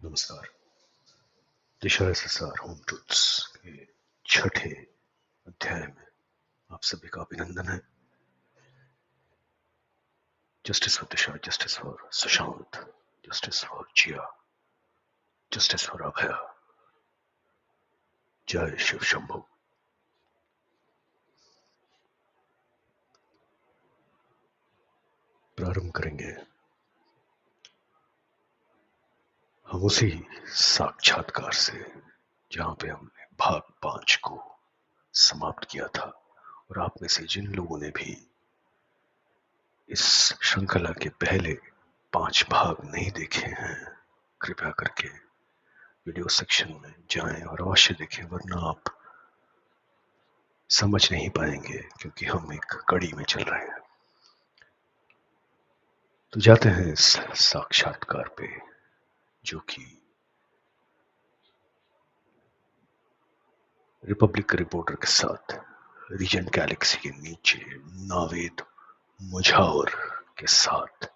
नमस्कार। दिशा SSR home truths के छठे अध्याय में आप सभी का अभिनंदन है। Justice for Disha, justice for Sushant, justice for Jiah, justice for Abhaya. जय शिव शंभू। प्रारंभ करेंगे हम उसी साक्षात्कार से जहां पे हमने भाग 5 को समाप्त किया था, और आप में से जिन लोगों ने भी इस श्रृंखला के पहले 5 भाग नहीं देखे हैं, कृपया करके वीडियो सेक्शन में जाएं और अवश्य देखें, वरना आप समझ नहीं पाएंगे क्योंकि हम एक कड़ी में चल रहे हैं। तो जाते हैं इस साक्षात्कार पे, जो कि रिपब्लिक रिपोर्टर के साथ रीजेंट गैलेक्सी के नीचे नावेद मुझावर के साथ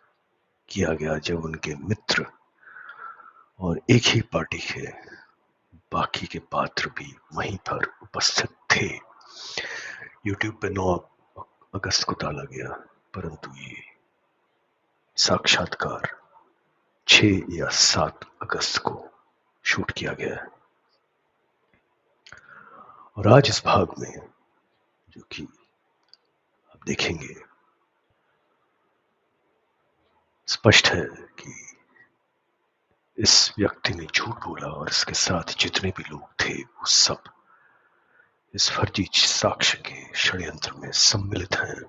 किया गया, जब उनके मित्र और एक ही पार्टी के बाकी के पात्र भी वहीं पर उपस्थित थे। यूट्यूब पे 9 अगस्त को डाला गया, परंतु ये साक्षात्कार 6 या 7 अगस्त को शूट किया गया है। और आज इस भाग में जो कि आप देखेंगे, स्पष्ट है कि इस व्यक्ति ने झूठ बोला और इसके साथ जितने भी लोग थे वो सब इस फर्जी साक्ष्य के षड्यंत्र में सम्मिलित हैं।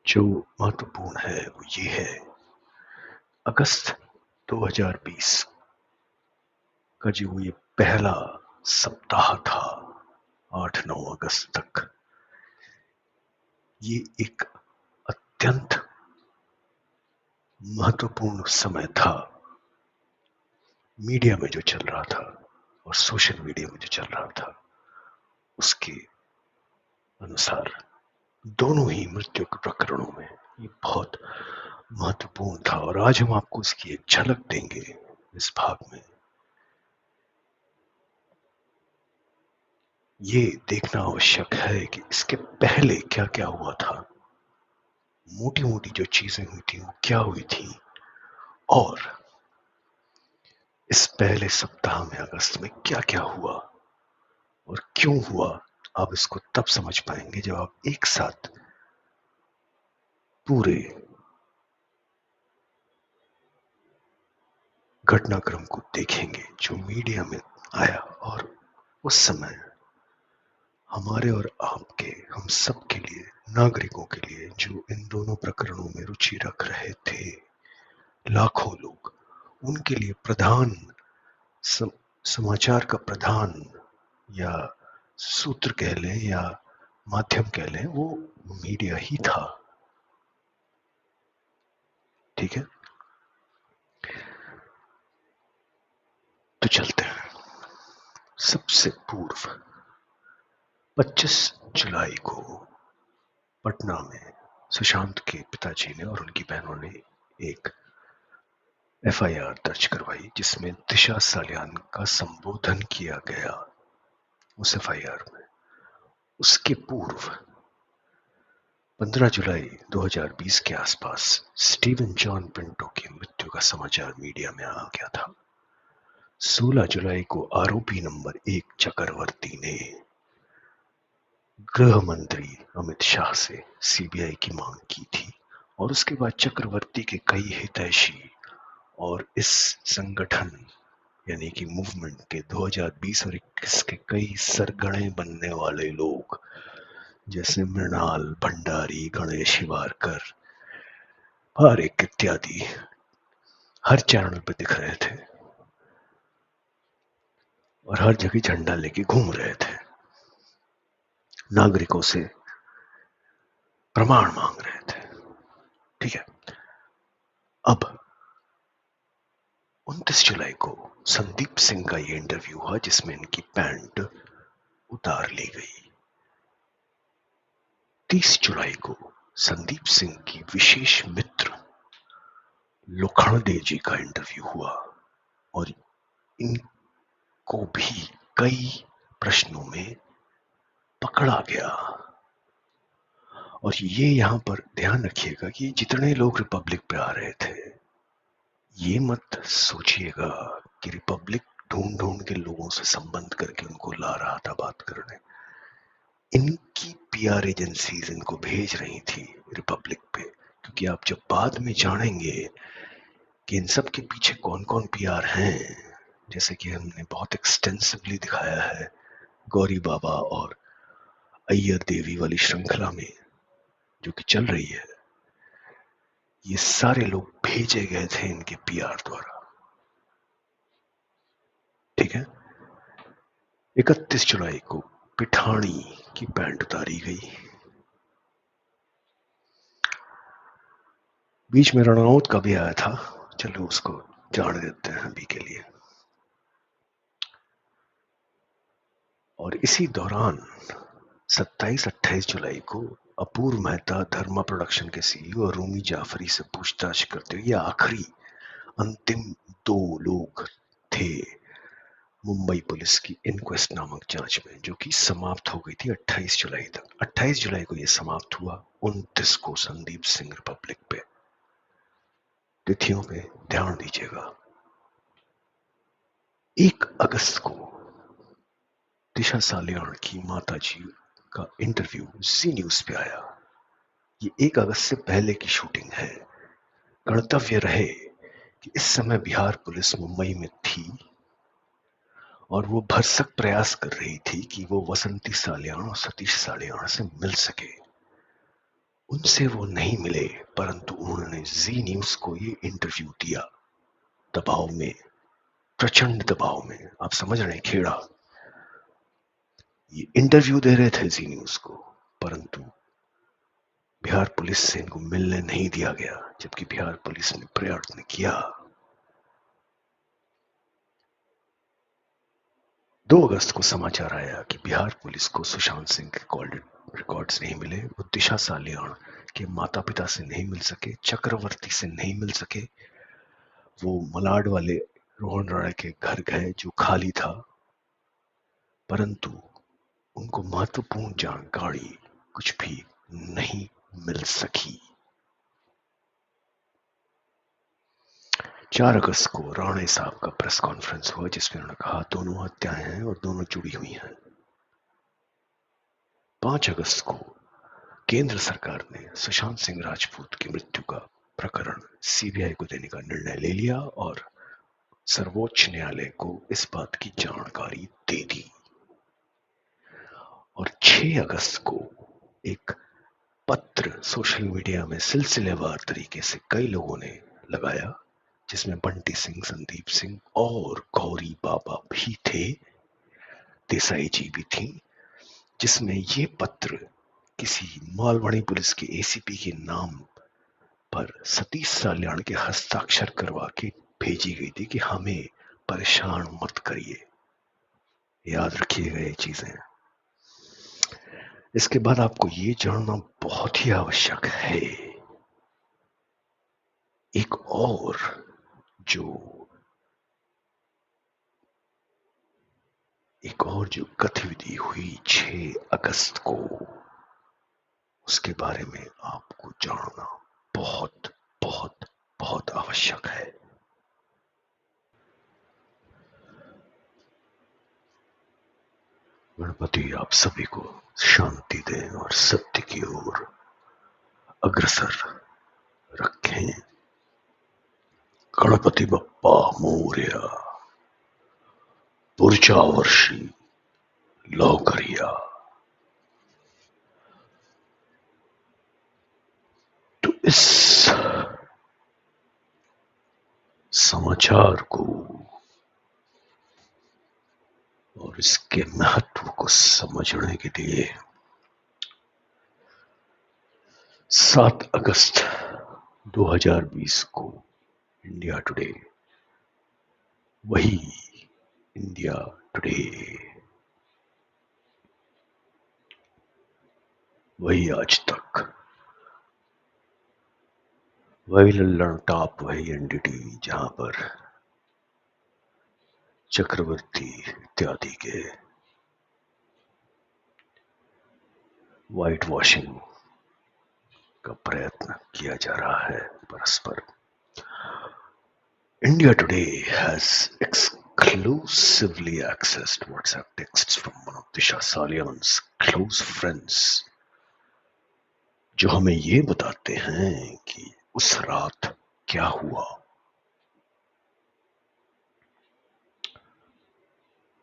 जो महत्वपूर्ण है वो ये है, अगस्त 2020 का जो ये पहला सप्ताह था, 8-9 अगस्त तक, ये एक अत्यंत महत्वपूर्ण समय था मीडिया में जो चल रहा था और सोशल मीडिया में जो चल रहा था उसके अनुसार। दोनों ही मृत्यु के प्रकरणों में ये बहुत महत्वपूर्ण था, और आज हम आपको इसकी एक झलक देंगे इस भाग में। ये देखना आवश्यक है कि इसके पहले क्या क्या हुआ था, मोटी मोटी जो चीजें हुई थी वो क्या हुई थी, और इस पहले सप्ताह में अगस्त में क्या क्या हुआ और क्यों हुआ। आप इसको तब समझ पाएंगे जब आप एक साथ पूरे घटनाक्रम को देखेंगे जो मीडिया में आया। और उस समय हमारे और आपके, हम सब के लिए, नागरिकों के लिए जो इन दोनों प्रकरणों में रुचि रख रहे थे, लाखों लोग, उनके लिए प्रधान समाचार का प्रधान या सूत्र कह लें या माध्यम कह लें, वो मीडिया ही था। ठीक है, तो चलते हैं। सबसे पूर्व 25 जुलाई को पटना में सुशांत के पिताजी ने और उनकी बहनों ने एक एफआईआर दर्ज करवाई, जिसमें दिशा सालियान का संबोधन किया गया उस एफआईआर में। उसके पूर्व 15 जुलाई 2020 के आसपास स्टीवन जॉन पिंटो की मृत्यु का समाचार मीडिया में आ गया था। 16 जुलाई को आरोपी नंबर 1 चक्रवर्ती ने गृह मंत्री अमित शाह से सीबीआई की मांग की थी, और उसके बाद चक्रवर्ती के कई हितैषी और इस संगठन यानी कि मूवमेंट के 2020 और 21 के कई सरगणे बनने वाले लोग, जैसे मृणाल भंडारी, गणेश हिवारकर, पारेख इत्यादि, हर चैनल पे दिख रहे थे और हर जगह झंडा लेके घूम रहे थे, नागरिकों से प्रमाण मांग रहे थे। ठीक है, अब 29 जुलाई को संदीप सिंह का ये इंटरव्यू हुआ जिसमें इनकी पैंट उतार ली गई। 30 जुलाई को संदीप सिंह की विशेष मित्र लोखंडे जी का इंटरव्यू हुआ और इनको भी कई प्रश्नों में पकड़ा गया। और ये यहां पर ध्यान रखिएगा कि जितने लोग रिपब्लिक पे आ रहे थे, ये मत सोचिएगा कि रिपब्लिक ढूंढ ढूंढ के लोगों से संबंध करके उनको ला रहा था बात करने। इनकी पीआर एजेंसीज इनको भेज रही थी रिपब्लिक पे, क्योंकि आप जब बाद में जानेंगे कि इन सब के पीछे कौन कौन पीआर हैं, जैसे कि हमने बहुत एक्सटेंसिवली दिखाया है गौरी बाबा और अय्यर देवी वाली श्रृंखला में जो कि चल रही है, ये सारे लोग भेजे गए थे इनके पीआर द्वारा। ठीक है। 31 जुलाई को पिठानी की पैंट उतारी गई। बीच में रणौत का भी आया था, चलो उसको जान देते हैं अभी के लिए। और इसी दौरान 27-28 जुलाई को अपूर्व मेहता धर्मा प्रोडक्शन के सीईओ और रूमी जाफरी से पूछताछ करते हुए, ये आखिरी अंतिम 2 लोग थे मुंबई पुलिस की इनक्वेस्ट नामक जांच में, जो कि समाप्त हो गई थी 28 जुलाई तक। 28 जुलाई को यह समाप्त हुआ। 29 को संदीप सिंह रिपब्लिक पे। तिथियों पे ध्यान दीजिएगा। 1 अगस्त को दिशा सालियान की माताजी का इंटरव्यू जी न्यूज पे आया। ये 1 अगस्त से पहले की शूटिंग है। गणतव्य रहे कि इस समय बिहार पुलिस मुंबई में थी और वो भरसक प्रयास कर रही थी कि वो वसंती सालियान और सतीश सालियान से मिल सके। उनसे वो नहीं मिले, परंतु उन्होंने जी न्यूज को ये इंटरव्यू दिया, दबाव में, प्रचंड दबाव में। आप समझ रहे हैं खेड़ा। ये इंटरव्यू दे रहे थे जी न्यूज को, परंतु बिहार पुलिस से इनको मिलने नहीं दिया गया, जबकि बिहार पुलिस ने प्रयत्न किया। 2 अगस्त को समाचार आया कि बिहार पुलिस को सुशांत सिंह के कॉल रिकॉर्ड्स नहीं मिले। वो दिशा सालियान के माता पिता से नहीं मिल सके, चक्रवर्ती से नहीं मिल सके। वो मलाड वाले रोहन राणा के घर गए जो खाली था, परंतु उनको महत्वपूर्ण जानकारी कुछ भी नहीं मिल सकी। 4 अगस्त को राणे साहब का प्रेस कॉन्फ्रेंस हुआ, जिसमें उन्होंने कहा दोनों हत्याएं हैं और दोनों जुड़ी हुई हैं। 5 अगस्त को केंद्र सरकार ने सुशांत सिंह राजपूत की मृत्यु का प्रकरण सीबीआई को देने का निर्णय ले लिया और सर्वोच्च न्यायालय को इस बात की जानकारी दे दी। और 6 अगस्त को एक पत्र सोशल मीडिया में सिलसिलेवार तरीके से कई लोगों ने लगाया, जिसमें बंटी सिंह, संदीप सिंह और गौरी बाबा भी थे, देसाई जी भी थी, जिसमें ये पत्र किसी मालवणी पुलिस के एसीपी के नाम पर सतीश साल्यान के हस्ताक्षर करवा के भेजी गई थी कि हमें परेशान मत करिए। याद रखिएगा ये चीजें। इसके बाद आपको ये जानना बहुत ही आवश्यक है, एक और जो गतिविधि हुई 6 अगस्त को, उसके बारे में आपको जानना बहुत बहुत बहुत आवश्यक है। गणपति आप सभी को शांति दें और सत्य की ओर अग्रसर रखें। गणपति बप्पा मोरया। पुरुषा वर्षी लौकरिया। तो इस समाचार को और इसके महत्व को समझने के लिए 7 अगस्त 2020 को इंडिया टुडे, वही इंडिया टुडे, वही आज तक, वही लल्लड़ टॉप, वही एनडीटी, जहां पर चक्रवर्ती इत्यादि के व्हाइट वॉशिंग का प्रयत्न किया जा रहा है परस्पर। India today has exclusively accessed WhatsApp texts from one of Disha Salian's close friends, जो हमें ये बताते हैं कि उस रात क्या हुआ।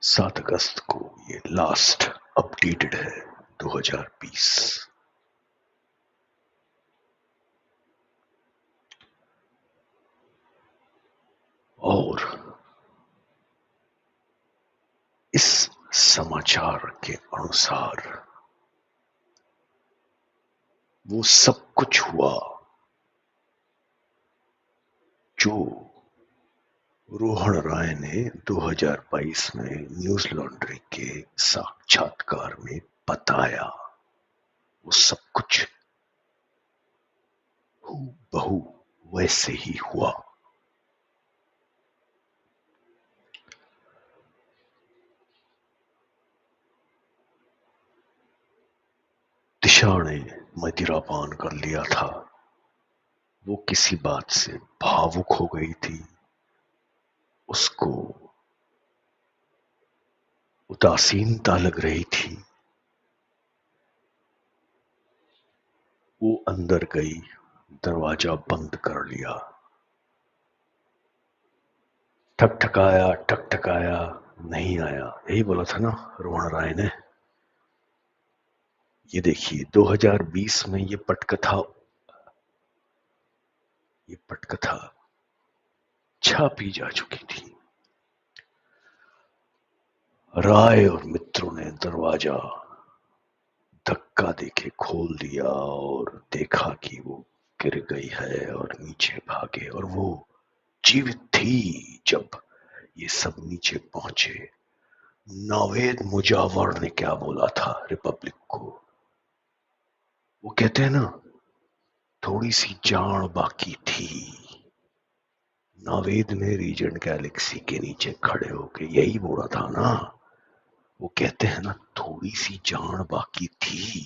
7 अगस्त को ये लास्ट अपडेटेड है 2020। और इस समाचार के अनुसार वो सब कुछ हुआ जो रोहन राय ने 2022 में न्यूज लॉन्ड्री के साक्षात्कार में बताया। वो सब कुछ हूबहू वैसे ही हुआ। दिशा ने मदिरापान कर लिया था। वो किसी बात से भावुक हो गई थी। उसको उदासीनता लग रही थी। वो अंदर गई, दरवाजा बंद कर लिया। ठकठकाया नहीं आया। यही बोला था ना रोहन राय ने। ये देखिए 2020 में ये पटकथा छापी जा चुकी थी। राय और मित्रों ने दरवाजा धक्का देके खोल दिया और देखा कि वो गिर गई है और नीचे भागे। और वो जीवित थी जब ये सब नीचे पहुंचे। नावेद मुजावर ने क्या बोला था रिपब्लिक को? वो कहते हैं ना, थोड़ी सी जान बाकी थी। नावेद ने रीजेंट गैलेक्सी के नीचे खड़े होके यही बोला था ना। वो कहते हैं ना, थोड़ी सी जान बाकी थी।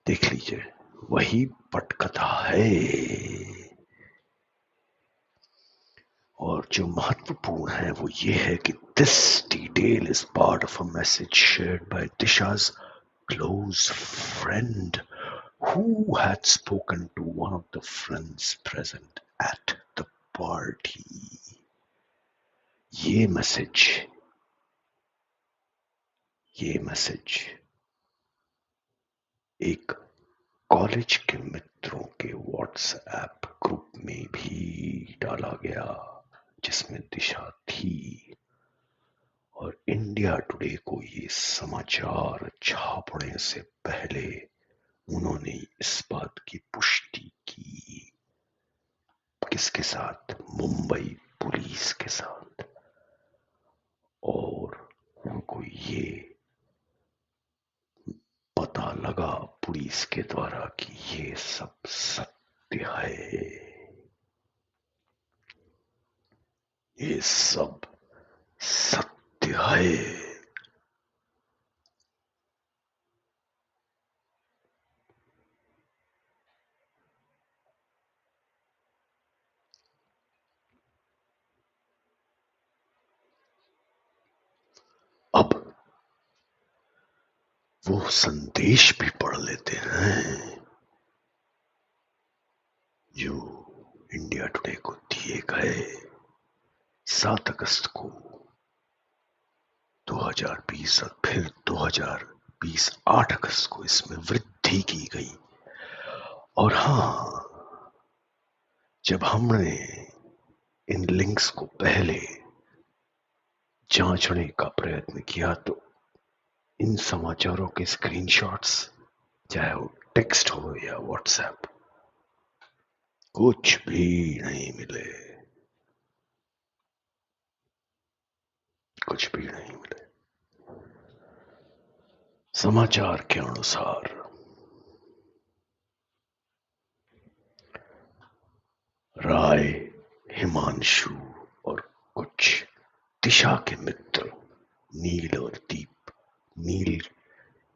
देख लीजिए, वही पटकथा है। और जो महत्वपूर्ण है वो ये है कि this detail is part of a message shared by Disha's close friend who had spoken to one of the friends present at the party. ये मैसेज एक कॉलेज के मित्रों के व्हाट्सएप ग्रुप में भी डाला गया, जिसमें दिशा थी। और इंडिया टुडे को ये समाचार छापने से पहले उन्होंने इस बात की पुष्टि की। किसके साथ? मुंबई पुलिस के साथ। और उनको ये पता लगा पुलिस के द्वारा कि ये सब सत्य है। ये सब सत्य है। अब वो संदेश भी पढ़ लेते हैं जो इंडिया टुडे को दिए गए 7 अगस्त को 2020 और फिर 2020 8 अगस्त को इसमें वृद्धि की गई। और हाँ, जब हमने इन लिंक्स को पहले जांचने का प्रयत्न किया तो इन समाचारों के स्क्रीनशॉट्स, चाहे वो टेक्स्ट हो या व्हाट्सएप, कुछ भी नहीं मिले। कुछ भी नहीं मिले। समाचार के अनुसार राय, हिमांशु और कुछ दिशा के मित्र नील और दीप नील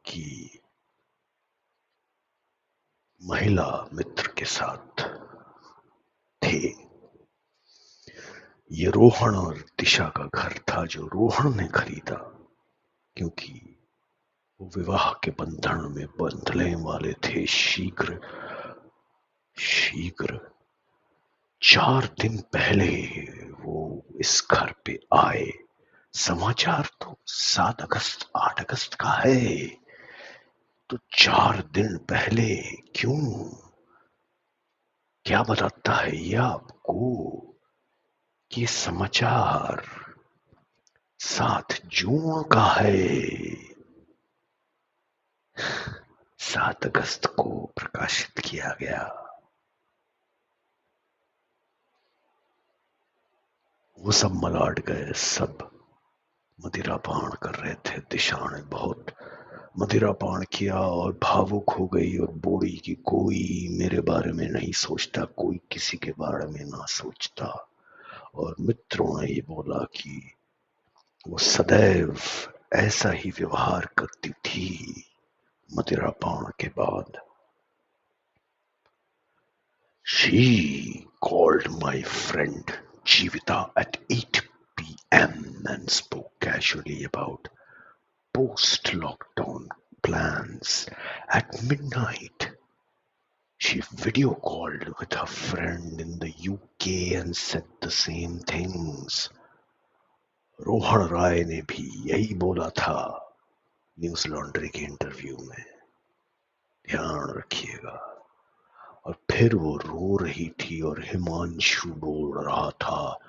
की महिला मित्र के साथ थे। ये रोहन और दिशा का घर था जो रोहन ने खरीदा, क्योंकि वो विवाह के बंधन में बंधने वाले थे शीघ्र शीघ्र। 4 दिन पहले वो इस घर पे आए। समाचार तो 7 अगस्त 8 अगस्त का है, तो 4 दिन पहले क्यों? क्या बताता है ये आपको कि समाचार 7 जून का है? 7 अगस्त को प्रकाशित किया गया। वो सब मलाट गए, सब मदिरापान कर रहे थे। दिशा ने बहुत मदिरापान किया और भावुक हो गई और बोली कि कोई मेरे बारे में नहीं सोचता, कोई किसी के बारे में ना सोचता। और मित्रों ने ये बोला कि वो सदैव ऐसा ही व्यवहार करती थी मदिरापान के बाद। She called my friend Jivita at 8 p.m. and spoke casually about post-lockdown plans. At midnight, she video called with her friend in the UK and said the same things. Rohan राय ने भी यही बोला था न्यूज लॉन्ड्री के interview में, ध्यान रखिएगा। और फिर वो रो रही थी और हिमांशु बोल रहा था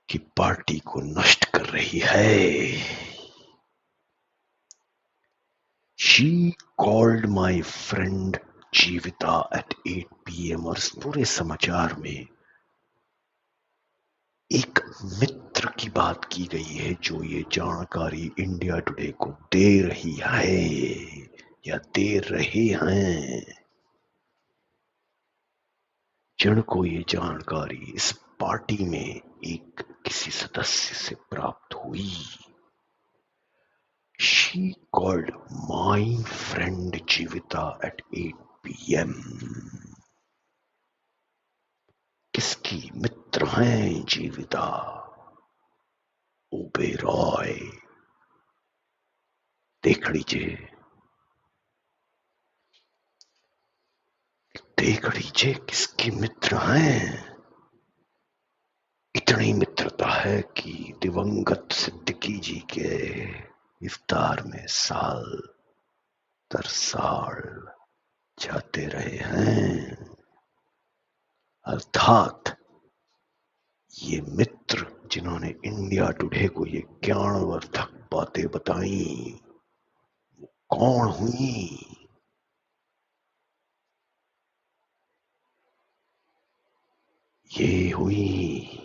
कि पार्टी को नष्ट कर रही है। She called my friend जीविता at 8 p.m. और इस पूरे समाचार में एक मित्र की बात की गई है जो ये जानकारी इंडिया टुडे को दे रही है या दे रहे हैं। जिनको ये जानकारी इस पार्टी में एक किसी सदस्य से प्राप्त हुई। She called my friend जीविता at 8 p.m. किसकी मित्र हैं जीविता? ओबेरॉय। देख लीजिए, देख लीजिए किसके मित्र हैं। इतनी मित्रता है कि दिवंगत सिद्दीकी जी के इफ्तार में साल दर साल जाते रहे हैं। अर्थात ये मित्र जिन्होंने इंडिया टुडे को ये ज्ञानवर्धक बातें बताई, वो कौन हुई? ये हुई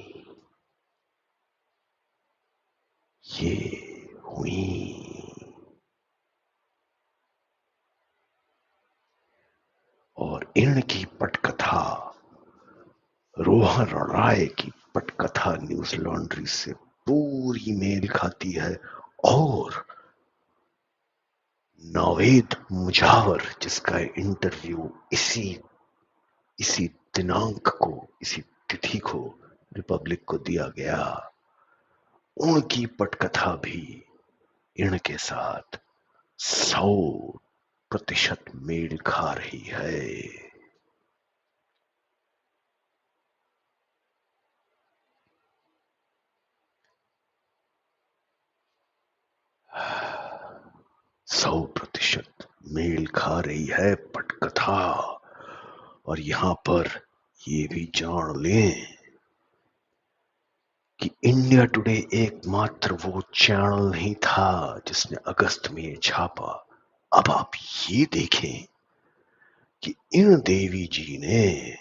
और इनकी पटकथा, रोहन राय की पटकथा न्यूज लॉन्ड्री से पूरी मेल खाती है। और नावेद मुजावर, जिसका इंटरव्यू इसी दिनांक को, इसी तिथि को रिपब्लिक को दिया गया, उनकी पटकथा भी इनके साथ 100% मेल खा रही है। सौ प्रतिशत मेल खा रही है पटकथा। और यहां पर ये भी जान लें कि इंडिया टुडे एकमात्र वो चैनल नहीं था जिसने अगस्त में ये छापा। अब आप ये देखें कि इन देवी जी ने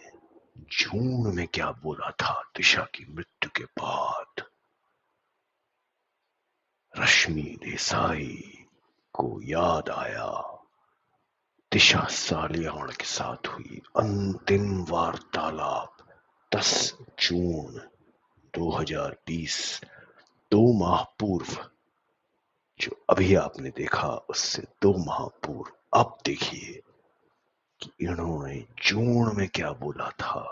जून में क्या बोला था दिशा की मृत्यु के बाद। रश्मि देसाई को याद आया, दिशा सालियान के साथ हुई अंतिम वार्तालाप 10 जून 2020, 2 माह पूर्व। जो अभी आपने देखा उससे 2 माह पूर्व अब देखिए कि इन्होंने जून में क्या बोला था।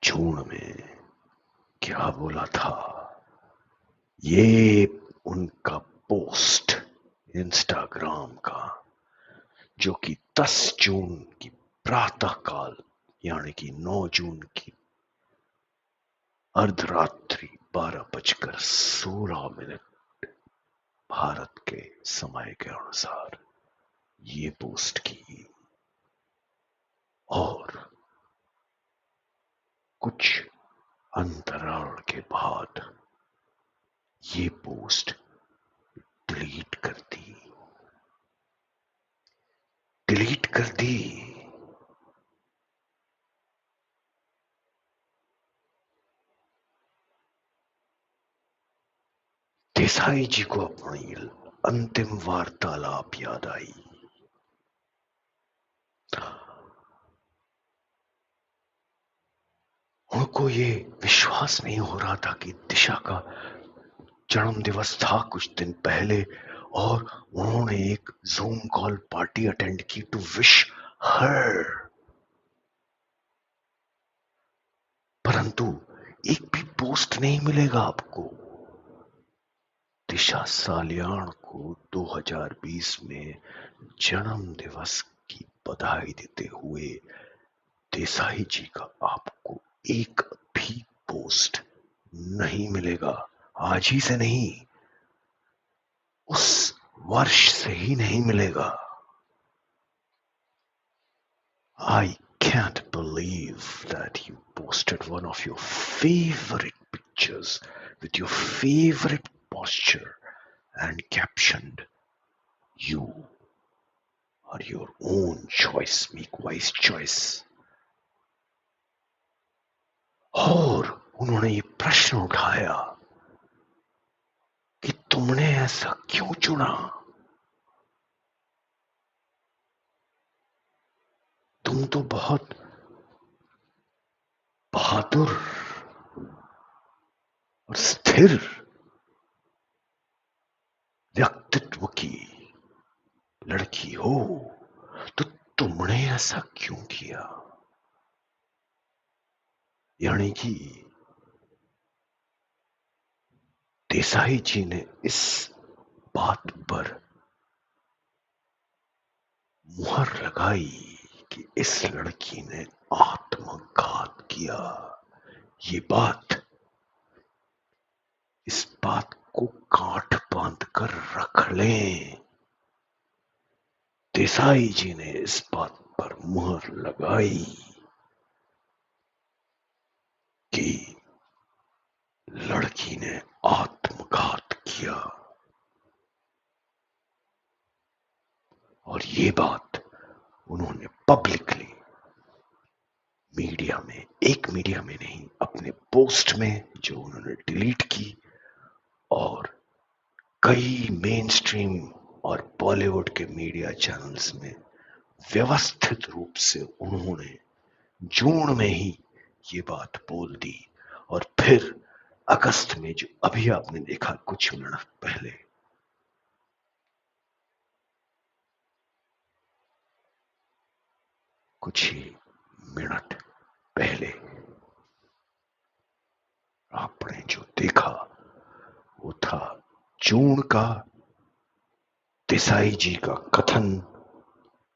जून में क्या बोला था, ये उनका पोस्ट इंस्टाग्राम का, जो कि 10 जून की प्रातःकाल यानी कि 9 जून की अर्धरात्रि 12:16 भारत के समय के अनुसार ये पोस्ट की। और कुछ अंतराल के बाद ये पोस्ट डिलीट कर दी। डिलीट कर दी। देसाई जी को अपनी अंतिम वार्तालाप याद आई। उनको ये विश्वास नहीं हो रहा था कि दिशा का जन्म दिवस था कुछ दिन पहले और उन्होंने एक जूम कॉल पार्टी अटेंड की टू विश हर। परंतु एक भी पोस्ट नहीं मिलेगा आपको। दिशा सालियान को 2020 में जन्म दिवस की बधाई देते हुए देसाई जी का आपको एक भी पोस्ट नहीं मिलेगा। आज ही से नहीं, उस वर्ष से ही नहीं मिलेगा। I can't believe that you posted one of your favorite pictures with your favorite posture and captioned, "You are your own choice, make wise choice." और उन्होंने ये प्रश्न उठाया कि तुमने ऐसा क्यों चुना? तुम तो बहुत बहादुर और स्थिर व्यक्तित्व की लड़की हो, तो तुमने ऐसा क्यों किया? यानी कि देसाई जी ने इस बात पर मुहर लगाई कि इस लड़की ने आत्मघात किया। ये बात, इस बात को गांठ बांध कर रख लें। देसाई जी ने इस बात पर मुहर लगाई कि लड़की ने आत्मघात किया। और ये बात उन्होंने पब्लिकली मीडिया में, एक मीडिया में नहीं, अपने पोस्ट में जो उन्होंने डिलीट की, और कई मेन स्ट्रीम और बॉलीवुड के मीडिया चैनल्स में व्यवस्थित रूप से उन्होंने जून में ही ये बात बोल दी। और फिर अगस्त में, जो अभी आपने देखा कुछ मिनट पहले, कुछ ही मिनट पहले आपने जो देखा वो था जून का देसाई जी का कथन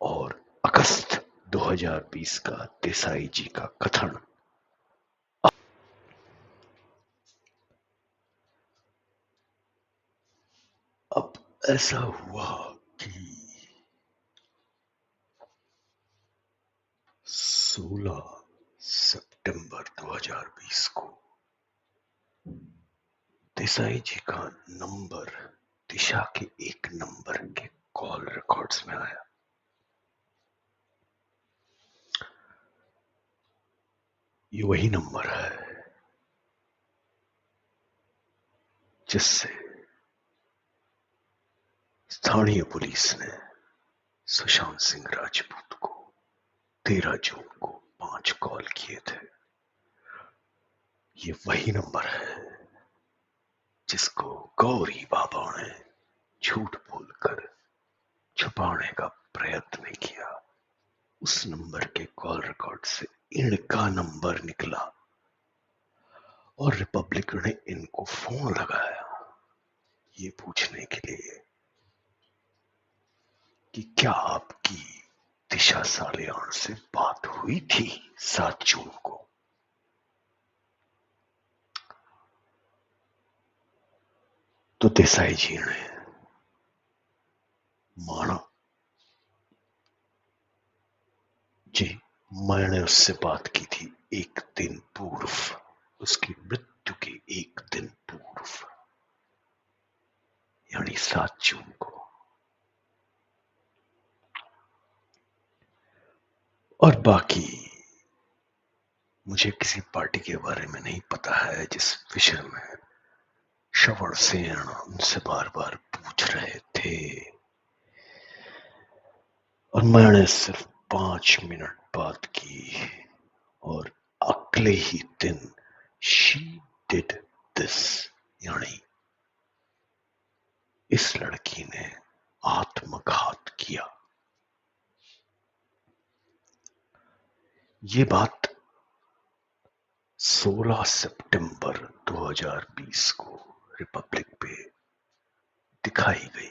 और अगस्त 2020 का देसाई जी का कथन। अब ऐसा हुआ कि 16 सितंबर 2020 को देसाई जी का नंबर दिशा के एक नंबर के कॉल रिकॉर्ड्स में आया। ये वही नंबर है जिससे स्थानीय पुलिस ने सुशांत सिंह राजपूत को 13 जून को 5 कॉल किए थे। ये वही नंबर है जिसको गौरी बाबा ने झूठ बोलकर छुपाने का प्रयत्न किया। उस नंबर के कॉल रिकॉर्ड से इनका नंबर निकला और रिपब्लिक ने इनको फोन लगाया ये पूछने के लिए कि क्या आपकी दिशा सालियान से बात हुई थी 7 जून को। तो देसाई जी ने माना, जी मैंने उससे बात की थी एक दिन पूर्व, उसकी मृत्यु के एक दिन पूर्व, यानी 7 जून को। और बाकी मुझे किसी पार्टी के बारे में नहीं पता है जिस विषय में श्रवण सेन उनसे बार बार पूछ रहे थे। और मैंने सिर्फ 5 मिनट बात की और अगले ही दिन शी डिड दिस, यानी इस लड़की ने आत्मघात किया। ये बात 16 सितंबर 2020 को रिपब्लिक पे दिखाई गई।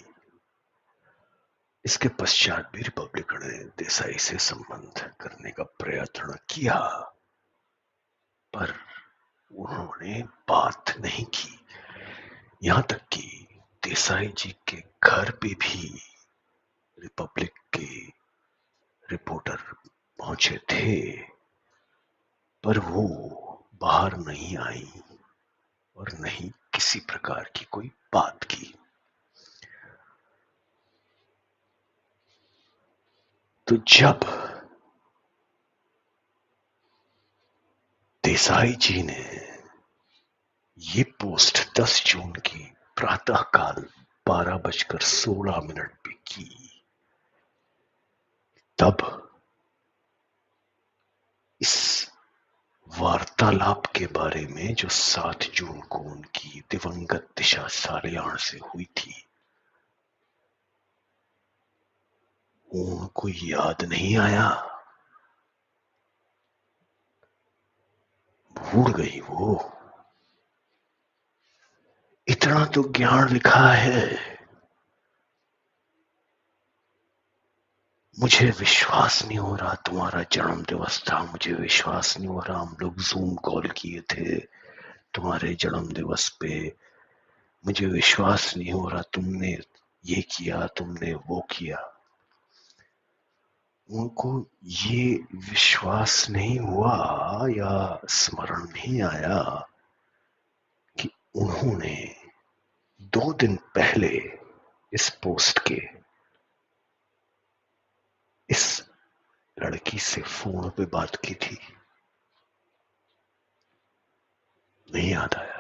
इसके पश्चात भी रिपब्लिक ने देसाई से संबंध करने का प्रयत्न किया, पर उन्होंने बात नहीं की। यहां तक कि देसाई जी के घर पे भी रिपब्लिक के रिपोर्टर पहुंचे थे, पर वो बाहर नहीं आई और नहीं किसी प्रकार की कोई बात की। तो जब देसाई जी ने ये पोस्ट 10 जून की प्रातःकाल 12:16 पे की, तब इस वार्तालाप के बारे में जो 7 जून को उनकी दिवंगत दिशा सालियान से हुई थी, उनको याद नहीं आया, भूल गई वो। इतना तो ज्ञान लिखा है, मुझे विश्वास नहीं हो रहा तुम्हारा जन्म दिवस था, मुझे विश्वास नहीं हो रहा हम लोग जूम कॉल किए थे तुम्हारे जन्म दिवस पे, मुझे विश्वास नहीं हो रहा तुमने ये किया तुमने वो किया। उनको ये विश्वास नहीं हुआ या स्मरण नहीं आया कि उन्होंने 2 दिन पहले इस पोस्ट के इस लड़की से फोन पे बात की थी। नहीं याद आया।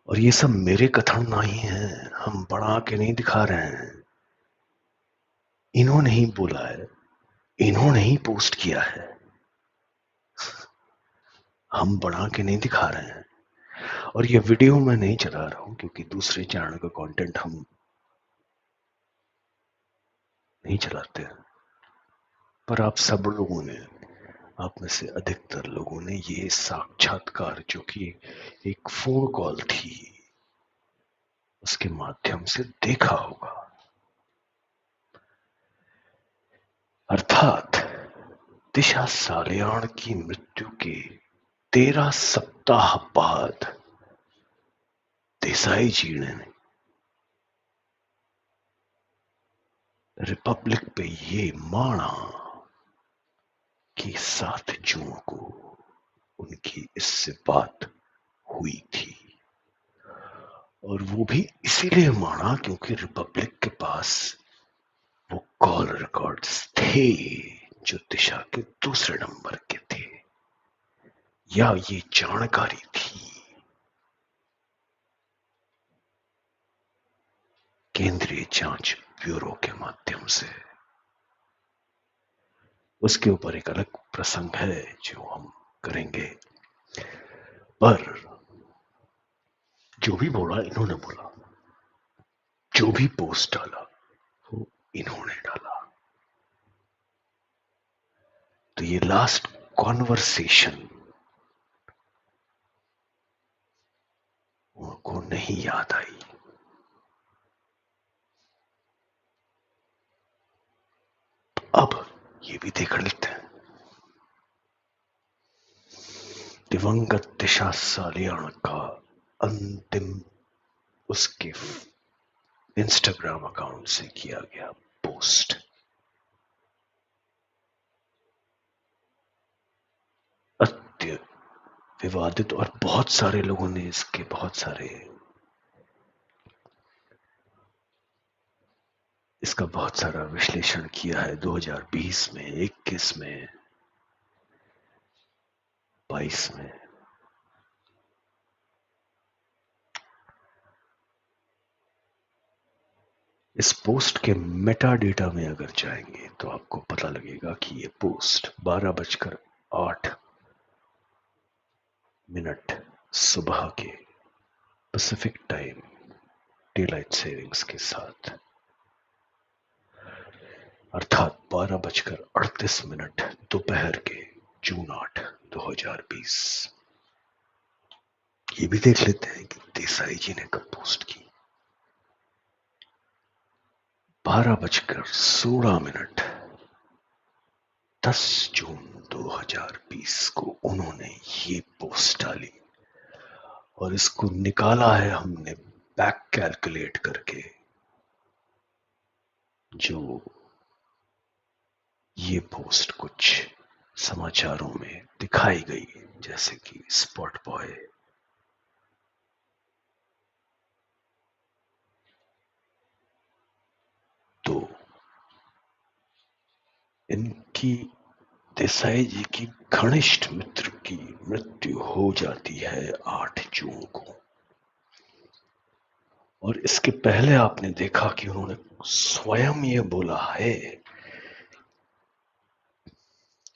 और ये सब मेरे कथन नहीं है, हम बढ़ा के नहीं दिखा रहे हैं, इन्होंने ही बोला है, इन्होंने ही पोस्ट किया है, हम बढ़ा के नहीं दिखा रहे हैं। और ये वीडियो मैं नहीं चला रहा हूं क्योंकि दूसरे चैनल का कंटेंट हम नहीं चलाते हैं, पर आप सब लोगों ने, आप में से अधिकतर लोगों ने ये साक्षात्कार जो कि एक फोन कॉल थी उसके माध्यम से देखा होगा। अर्थात दिशा सालियान की मृत्यु के 13 सप्ताह बाद देसाई जी ने रिपब्लिक पे ये माना कि 7 जून को उनकी इससे बात हुई थी। और वो भी इसीलिए माना क्योंकि रिपब्लिक के पास वो कॉल रिकॉर्ड्स थे जो दिशा के दूसरे नंबर के थे, या ये जानकारी थी। केंद्रीय जांच ब्यूरो के माध्यम से। उसके ऊपर एक अलग प्रसंग है जो हम करेंगे, पर जो भी बोला इन्होंने बोला, जो भी पोस्ट डाला वो इन्होंने डाला। तो ये लास्ट कॉन्वर्सेशन उनको नहीं याद आई। अब ये भी देख लेते हैं। दिवंगत दिशा सालियान का अंतिम उसके इंस्टाग्राम अकाउंट से किया गया पोस्ट। अत्य विवादित, और बहुत सारे लोगों ने इसके इसका बहुत सारा विश्लेषण किया है। 2020 में, 21 में, 22 में। इस पोस्ट के मेटा डेटा में अगर जाएंगे तो आपको पता लगेगा कि ये पोस्ट 12:08 सुबह के पैसिफिक टाइम डेलाइट सेविंग्स के साथ, अर्थात 12:38 दोपहर के जून 8, 2020। ये भी देख लेते हैं कि देसाई जी ने कब पोस्ट की। 12:16 10 जून 2020 को उन्होंने ये पोस्ट डाली, और इसको निकाला है हमने बैक कैलकुलेट करके। जो ये पोस्ट कुछ समाचारों में दिखाई गई, जैसे कि स्पॉट बॉय, तो इनकी देसाई जी की घनिष्ठ मित्र की मृत्यु हो जाती है 8 जून को। और इसके पहले आपने देखा कि उन्होंने स्वयं ये बोला है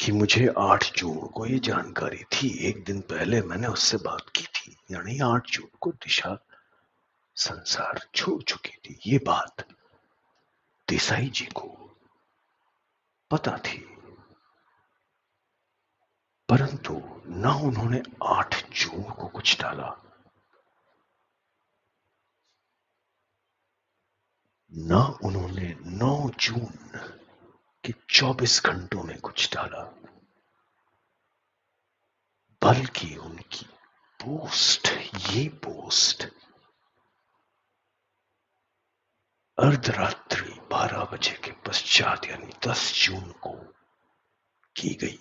कि मुझे 8 जून को ये जानकारी थी, एक दिन पहले मैंने उससे बात की थी, यानी 8 जून को दिशा संसार छोड़ चुकी थी। ये बात देसाई जी को पता थी, परंतु न उन्होंने 8 जून को कुछ डाला, न उन्होंने 9 जून के 24 घंटों में कुछ डाला, बल्कि उनकी पोस्ट, ये पोस्ट अर्धरात्रि 12 बजे के पश्चात यानी 10 जून को की गई।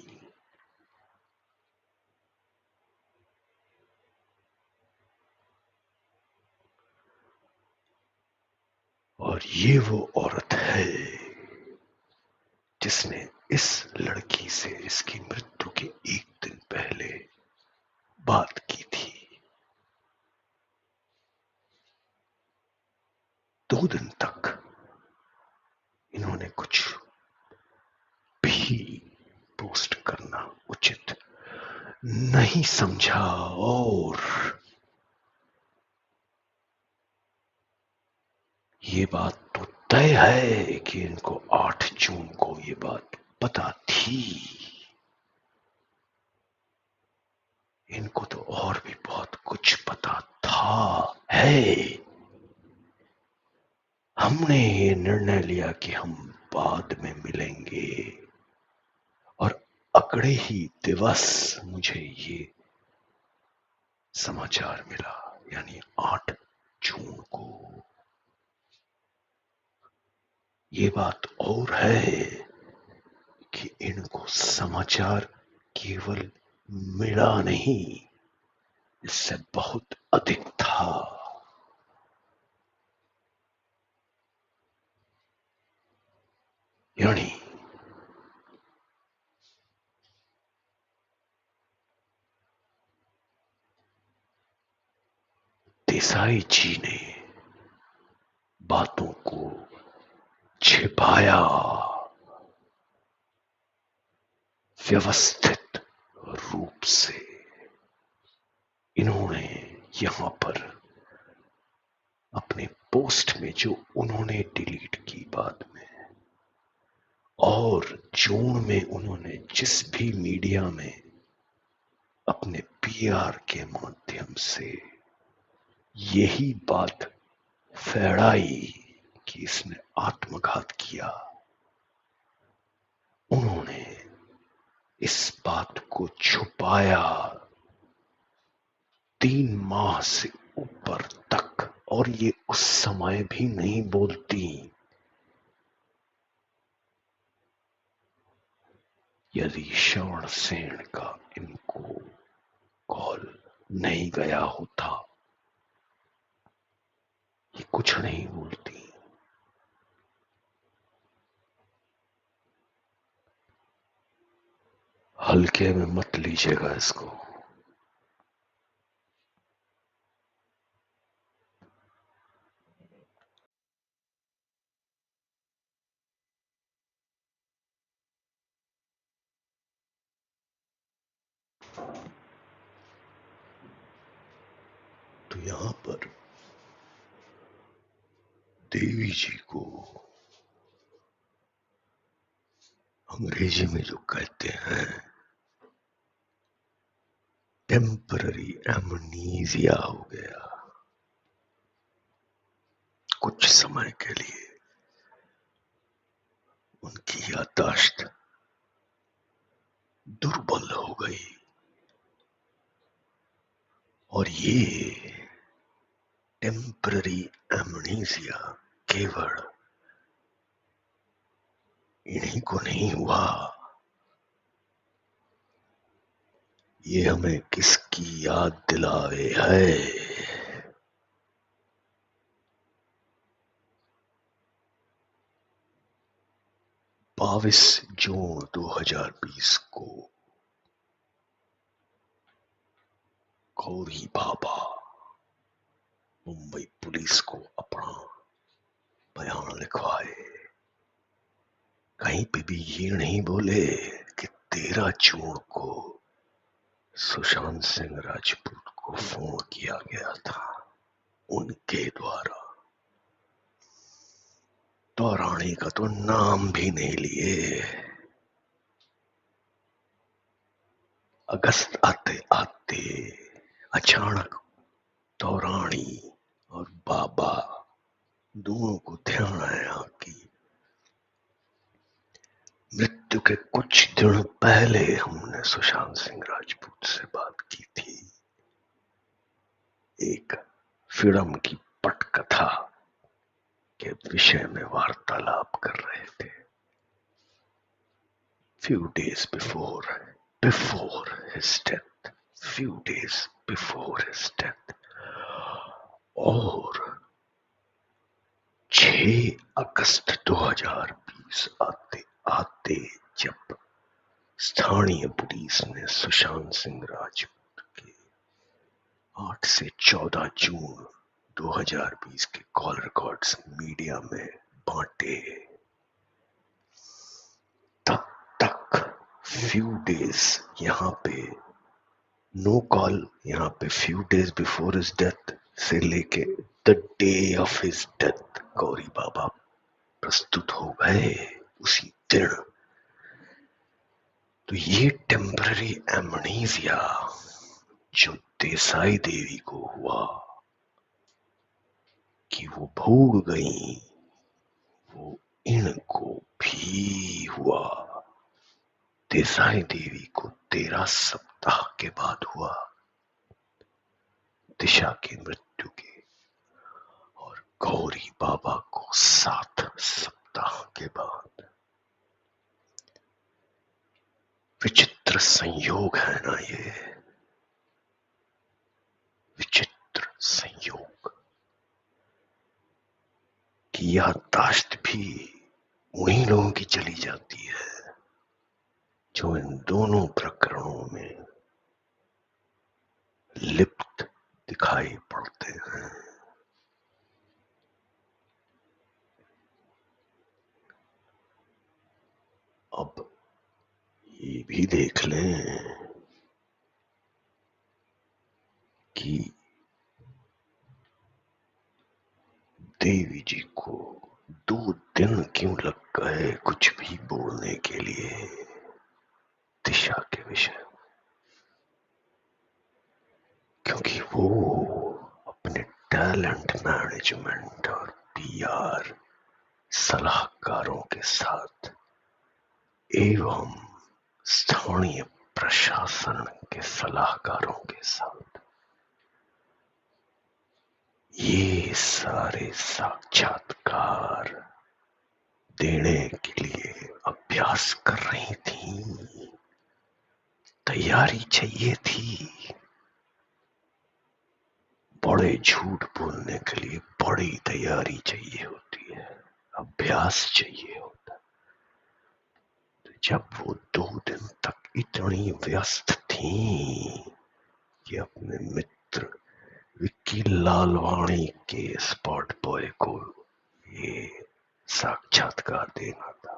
और ये वो औरत है जिसने इस लड़की से इसकी मृत्यु के एक दिन पहले बात की थी। 2 दिन तक इन्होंने कुछ भी पोस्ट करना उचित नहीं समझा, और ये बात तो तय है कि इनको 8 जून को ये बात पता थी। इनको तो और भी बहुत कुछ पता था है। हमने ये निर्णय लिया कि हम बाद में मिलेंगे, और अगले ही दिवस मुझे ये समाचार मिला, यानी 8 जून को। ये बात और है कि इनको समाचार केवल मिला नहीं, इससे बहुत अधिक था। यानी देसाई जी ने बातों छिपाया व्यवस्थित रूप से। इन्होंने यहां पर अपने पोस्ट में जो उन्होंने डिलीट की बाद में, और जून में उन्होंने जिस भी मीडिया में अपने पीआर के माध्यम से यही बात फैलाई कि इसने आत्मघात किया, उन्होंने इस बात को छुपाया 3 माह से ऊपर तक, और ये उस समय भी नहीं बोलती। यदि श्रवण सेन का इनको कॉल नहीं गया होता, ये कुछ नहीं बोलती। हल्के में मत लीजिएगा इसको। तो यहां पर देवी जी को अंग्रेजी में जो कहते हैं टेम्पररी एमनीजिया हो गया। कुछ समय के लिए उनकी याददाश्त दुर्बल हो गई, और ये टेम्पररी एमनीजिया केवल इन्हीं को नहीं हुआ, ये हमें किसकी याद दिलावे है? 22 जून 2020 को गौरी बाबा मुंबई पुलिस को अपना बयान लिखवाए। कहीं पे भी ये नहीं बोले कि 13 जून को सुशांत सिंह राजपूत को फोन किया गया था उनके द्वारा। तो रानी का तो नाम भी नहीं लिए। अगस्त आते आते अचानक तोरानी और बाबा दोनों को ध्यान आया कि मृत्यु के कुछ दिन पहले हमने सुशांत सिंह राजपूत से बात की थी, एक फिल्म की पटकथा के विषय में वार्तालाप कर रहे थे। few days before his death, few days before his death। और 6 अगस्त 2020 आते आते जब स्थानीय पुलिस ने सुशांत सिंह राजपूत के 8 से 14 जून 2020 के कॉल रिकॉर्ड्स मीडिया में बांटे, तब तक फ्यू डेज यहाँ पे नो कॉल, यहाँ पे few days before his death से लेके the day of his death Gauri Baba प्रस्तुत हो गए उसी दिन। तो ये टेम्पररी एमनीजिया जो देसाई देवी को हुआ कि वो भूल गई, वो इनको भी हुआ। देसाई देवी को 13 सप्ताह के बाद हुआ दिशा की मृत्यु के, और गौरी बाबा को 7 सप्ताह के बाद। विचित्र संयोग है ना ये, विचित्र संयोग की याददाश्त भी उन्हीं लोगों की चली जाती है जो इन दोनों प्रकरणों में लिप्त दिखाई पड़ते हैं। ये भी देख लें कि देवी जी को 2 दिन क्यों लग गए कुछ भी बोलने के लिए दिशा के विषय, क्योंकि वो अपने टैलेंट मैनेजमेंट और पीआर सलाहकारों के साथ एवं स्थानीय प्रशासन के सलाहकारों के साथ ये सारे साक्षात्कार देने के लिए अभ्यास कर रही थी, तैयारी चाहिए थी। बड़े झूठ बोलने के लिए बड़ी तैयारी चाहिए होती है, अभ्यास चाहिए होता है। तो जब वो 2 दिन तक इतनी व्यस्त थी कि अपने मित्र विक्की लालवाणी के स्पॉट बॉय को ये साक्षात्कार देना था,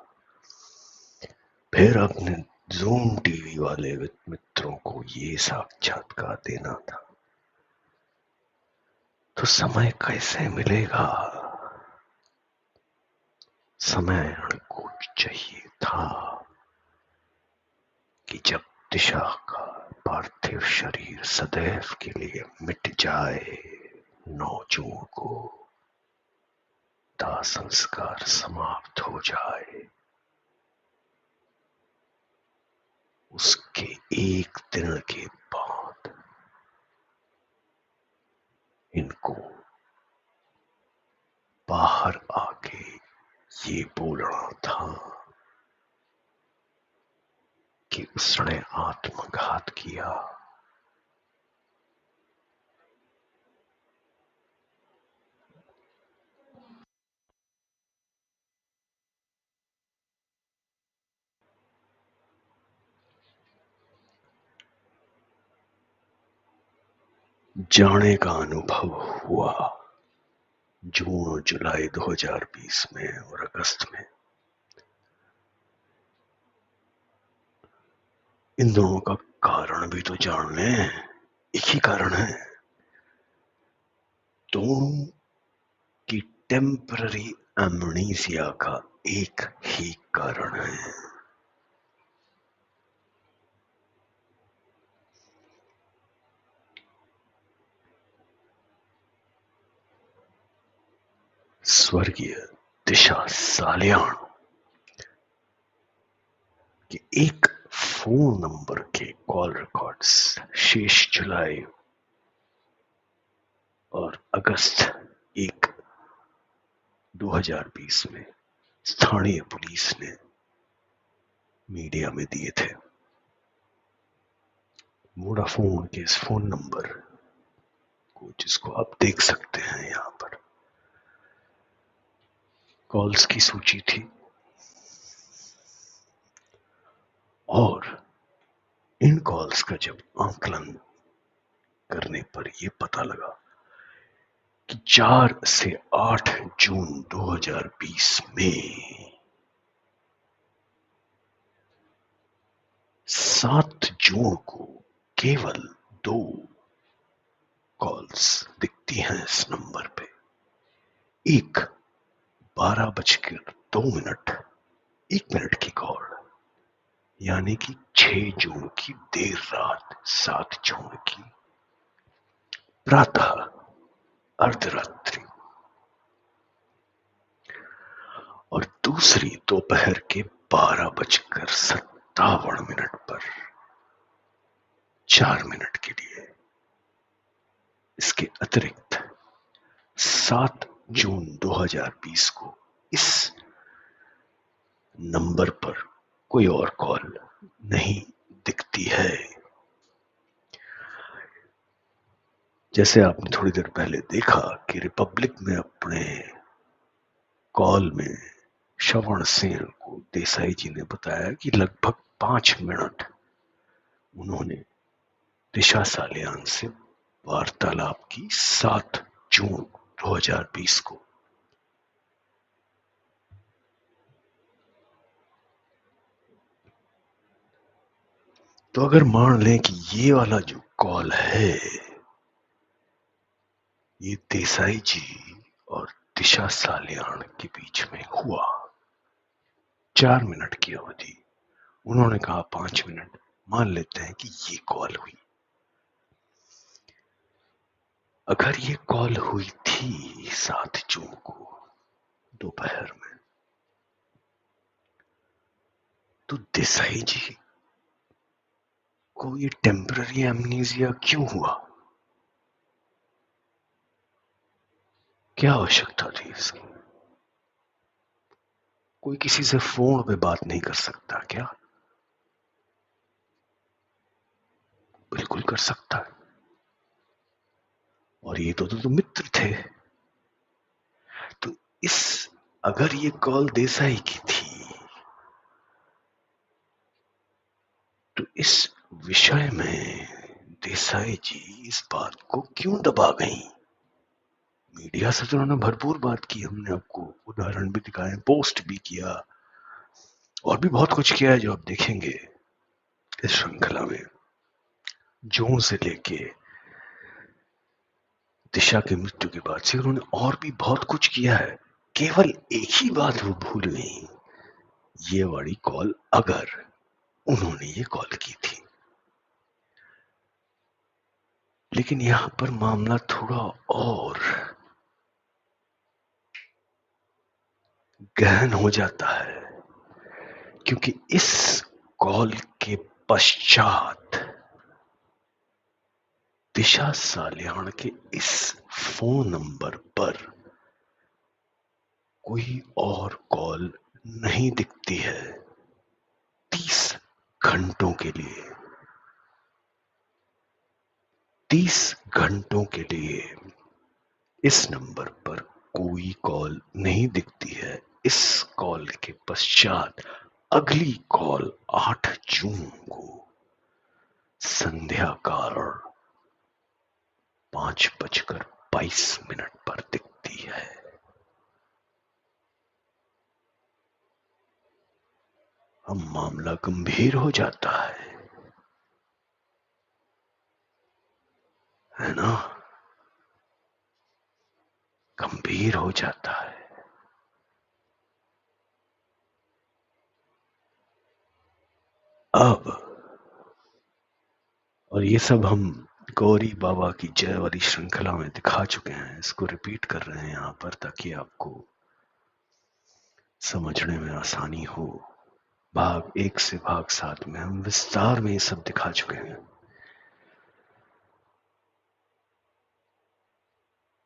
फिर अपने जूम टीवी वाले मित्रों को ये साक्षात्कार देना था, तो समय कैसे मिलेगा? समय को चाहिए था कि जब दिशा का पार्थिव शरीर सदैव के लिए मिट जाए, 9 जून को दाह संस्कार समाप्त हो जाए, उसके 1 दिन के बाद इनको बाहर आके ये बोलना था कि उसने आत्मघात किया। जाने का अनुभव हुआ जून और जुलाई 2020 में और अगस्त में। इन दोनों का कारण भी तो जान लें, एक ही कारण है, दोनों की टेम्पररी एमनीसिया का एक ही कारण है। स्वर्गीय दिशा सालियान के एक फोन नंबर के कॉल रिकॉर्ड्स शेष जुलाई और अगस्त 2020 में स्थानीय पुलिस ने मीडिया में दिए थे। वोडाफोन के इस फोन नंबर को, जिसको आप देख सकते हैं यहां पर, कॉल्स की सूची थी और इन कॉल्स का जब आंकलन करने पर यह पता लगा कि 4 से 8 जून 2020 में 7 जून को केवल 2 कॉल्स दिखती हैं इस नंबर पे। एक 12:02 की कॉल, यानी कि 6 जून की देर रात, 7 जून की प्रातः अर्धरात्रि, और दूसरी दोपहर के 12:57 पर 4 मिनट के लिए। इसके अतिरिक्त 7 जून 2020 को इस नंबर पर कोई और कॉल नहीं दिखती है। जैसे आपने थोड़ी देर पहले देखा कि रिपब्लिक में अपने कॉल में श्रवण सेन को देसाई जी ने बताया कि लगभग 5 मिनट उन्होंने दिशा सालियान से वार्तालाप की 7 जून 2020 को। तो अगर मान लें कि ये वाला जो कॉल है ये देसाई जी और दिशा सालियान के बीच में हुआ, 4 मिनट की अवधि, उन्होंने कहा 5 मिनट, मान लेते हैं कि ये कॉल हुई। अगर ये कॉल हुई थी 7 जून को दोपहर में, तो देसाई जी को ये टेम्पररी एमनीजिया क्यों हुआ? क्या आवश्यकता थी इसकी? कोई किसी से फोन पे बात नहीं कर सकता क्या? बिल्कुल कर सकता है। और ये तो मित्र थे। तो अगर ये कॉल देसाई की थी तो इस विषय में देसाई जी इस बात को क्यों दबा गई? मीडिया से तो उन्होंने भरपूर बात की, हमने आपको उदाहरण भी दिखाए, पोस्ट भी किया और भी बहुत कुछ किया है जो आप देखेंगे इस श्रृंखला में। जून से लेके दिशा की मृत्यु के बाद से उन्होंने और भी बहुत कुछ किया है। केवल एक ही बात वो भूल गई, ये वाली कॉल अगर उन्होंने ये कॉल की थी। लेकिन यहां पर मामला थोड़ा और गहन हो जाता है, क्योंकि इस कॉल के पश्चात दिशा सालियान के इस फोन नंबर पर कोई और कॉल नहीं दिखती है 30 घंटों के लिए। 30 घंटों के लिए इस नंबर पर कोई कॉल नहीं दिखती है। इस कॉल के पश्चात अगली कॉल 8 जून को संध्या काल 5:22 पर दिखती है। अब मामला गंभीर हो जाता है ना? गंभीर हो जाता है। अब और ये सब हम गौरी बाबा की जय वाली श्रृंखला में दिखा चुके हैं, इसको रिपीट कर रहे हैं यहां पर ताकि आपको समझने में आसानी हो। भाग 1 से भाग 7 में हम विस्तार में ये सब दिखा चुके हैं।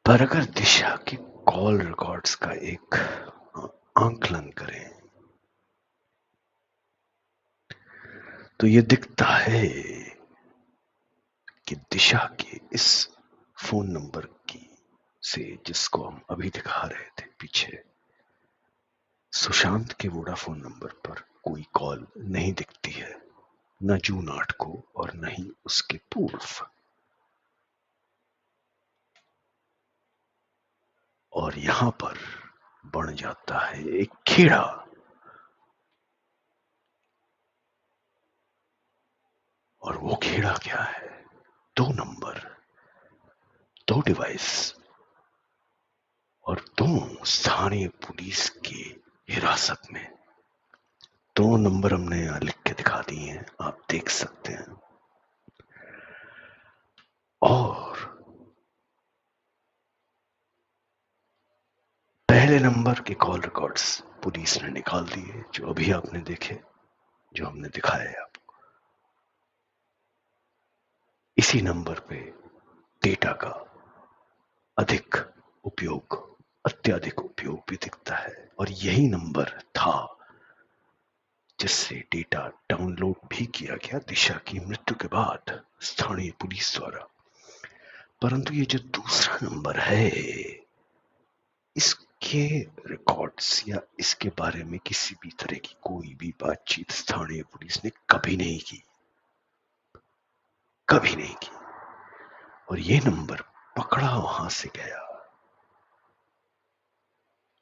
पर अगर दिशा की कॉल रिकॉर्ड्स का एक आंकलन करें तो ये दिखता है कि दिशा के इस फोन नंबर की से जिसको हम अभी दिखा रहे थे पीछे, सुशांत के वोडाफोन नंबर पर कोई कॉल नहीं दिखती है, न जून 8 को और न ही उसके पूर्व। और यहां पर बन जाता है एक खेड़ा। और वो खेड़ा क्या है? 2 नंबर, 2 डिवाइस और 2 स्थानीय पुलिस की हिरासत में। 2 नंबर हमने यहां लिख के दिखा दिए हैं, आप देख सकते हैं। और पहले नंबर के कॉल रिकॉर्ड्स पुलिस ने निकाल दिए, जो अभी आपने देखे, जो हमने दिखाया है आपको। इसी नंबर पे डेटा का अधिक उपयोग, अत्यधिक उपयोग भी दिखता है और यही नंबर था जिससे डेटा डाउनलोड भी किया गया दिशा की मृत्यु के बाद स्थानीय पुलिस द्वारा। परंतु ये जो दूसरा नंबर है, इसके रिकॉर्ड्स या इसके बारे में किसी भी तरह की कोई भी बातचीत स्थानीय पुलिस ने कभी नहीं की, कभी नहीं की। और ये नंबर पकड़ा वहां से गया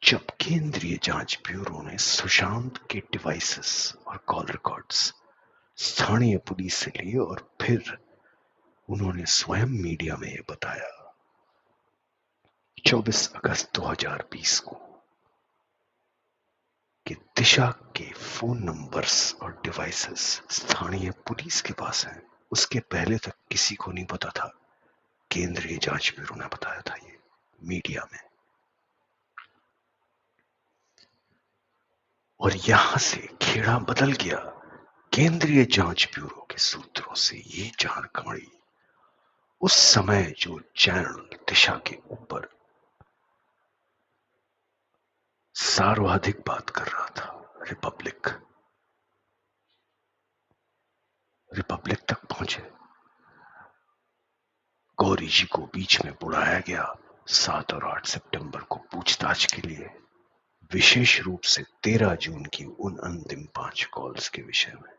जब केंद्रीय जांच ब्यूरो ने सुशांत के डिवाइसेस और कॉल रिकॉर्ड्स स्थानीय पुलिस से लिए और फिर उन्होंने स्वयं मीडिया में यह बताया 24 अगस्त 2020 को कि दिशा के फोन नंबर्स और डिवाइसेस स्थानीय पुलिस के पास हैं। उसके पहले तक किसी को नहीं पता था। केंद्रीय जांच ब्यूरो ने बताया था ये मीडिया में। और यहां से खेड़ा बदल गया। केंद्रीय जांच ब्यूरो के सूत्रों से ये जानकारी उस समय जो चैनल दिशा के ऊपर सर्वाधिक बात कर रहा था, रिपब्लिक तक पहुंचे। गौरी जी को बीच में बुलाया गया 7 और 8 सितंबर को पूछताछ के लिए, विशेष रूप से 13 जून की उन अंतिम 5 कॉल्स के विषय में।